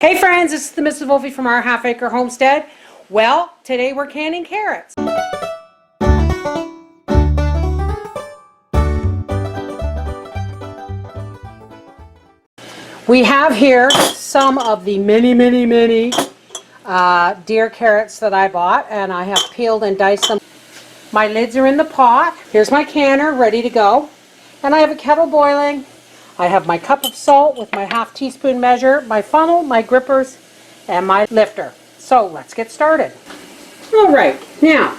Hey friends, this is the Mrs. Wolfie from Our Half Acre Homestead. Well, today we're canning carrots. We have here some of the many deer carrots that I bought, and I have peeled and diced them. My lids are in the pot. Here's my canner ready to go. And I have a kettle boiling. I have my cup of salt with my half teaspoon measure, my funnel, my grippers, and my lifter. So let's get started. All right, now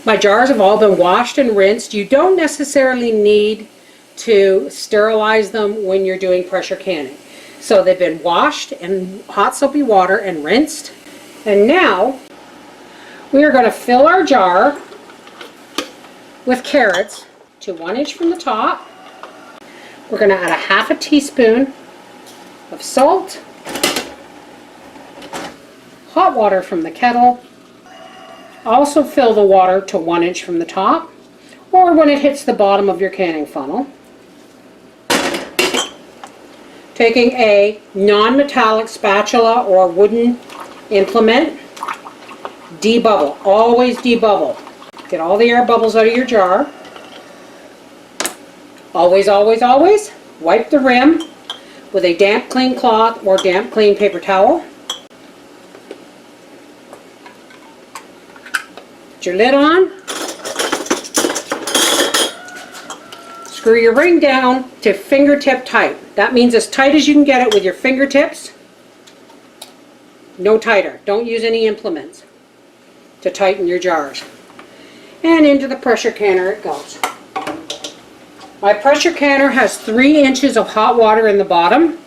my jars have all been washed and rinsed. You don't necessarily need to sterilize them when you're doing pressure canning. So they've been washed in hot soapy water and rinsed. And now we are going to fill our jar with carrots to 1 inch from the top. We're going to add a half a teaspoon of salt, hot water from the kettle. Also fill the water to 1 inch from the top, or when it hits the bottom of your canning funnel. Taking a non-metallic spatula or wooden implement, debubble. Always debubble. Get all the air bubbles out of your jar. Always, always, always wipe the rim with a damp clean cloth or damp clean paper towel. Put your lid on. Screw your ring down to fingertip tight. That means as tight as you can get it with your fingertips. No tighter. Don't use any implements to tighten your jars. And into the pressure canner it goes. My pressure canner has 3 inches of hot water in the bottom,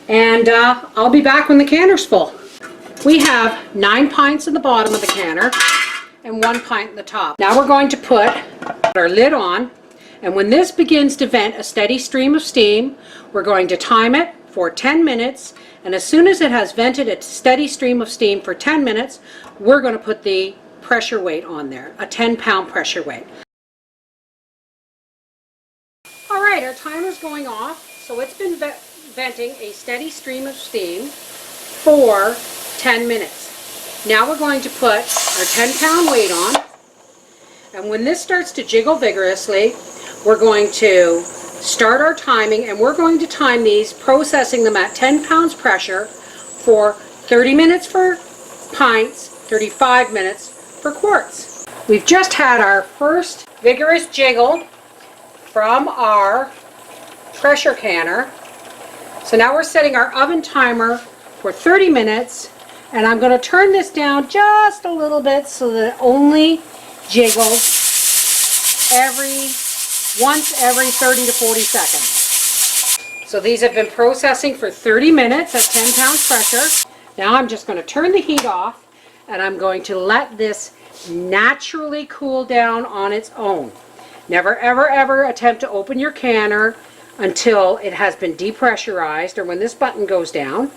and I'll be back when the canner's full. We have 9 pints in the bottom of the canner and 1 pint in the top. Now we're going to put our lid on, and when this begins to vent a steady stream of steam, we're going to time it for 10 minutes, and as soon as it has vented a steady stream of steam for 10 minutes, we're going to put the pressure weight on there, a 10-pound pressure weight. Alright, our timer's going off, so it's been venting a steady stream of steam for 10 minutes. Now we're going to put our 10-pound weight on, and when this starts to jiggle vigorously, we're going to start our timing, and we're going to time these, processing them at 10 pounds pressure for 30 minutes for pints, 35 minutes for quarts. We've just had our first vigorous jiggle from our pressure canner. So now we're setting our oven timer for 30 minutes, and I'm going to turn this down just a little bit so that it only jiggles once every 30 to 40 seconds. So these have been processing for 30 minutes at 10 pounds pressure. Now I'm just going to turn the heat off, and I'm going to let this naturally cool down on its own. Never ever ever attempt to open your canner until it has been depressurized or when this button goes down,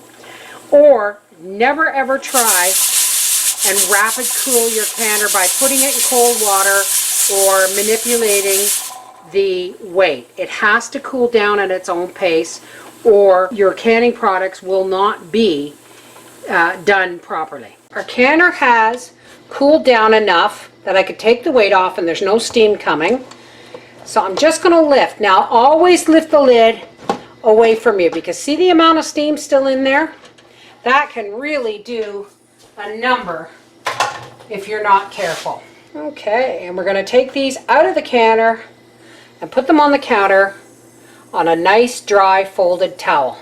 or never ever try and rapid cool your canner by putting it in cold water or manipulating the weight. It has to cool down at its own pace, or your canning products will not be done properly. Our canner has cooled down enough that I could take the weight off and there's no steam coming. So I'm just going to lift. Now always lift the lid away from you, because see the amount of steam still in there? That can really do a number if you're not careful. Okay, and we're going to take these out of the canner and put them on the counter on a nice dry folded towel.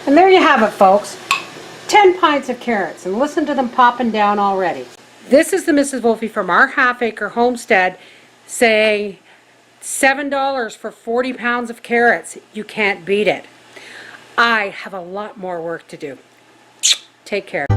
And there you have it, folks. 10 pints of carrots, and listen to them popping down already. This is the Mrs. Wolfie from Our Half Acre Homestead saying $7 for 40 pounds of carrots. You can't beat it. I have a lot more work to do. Take care.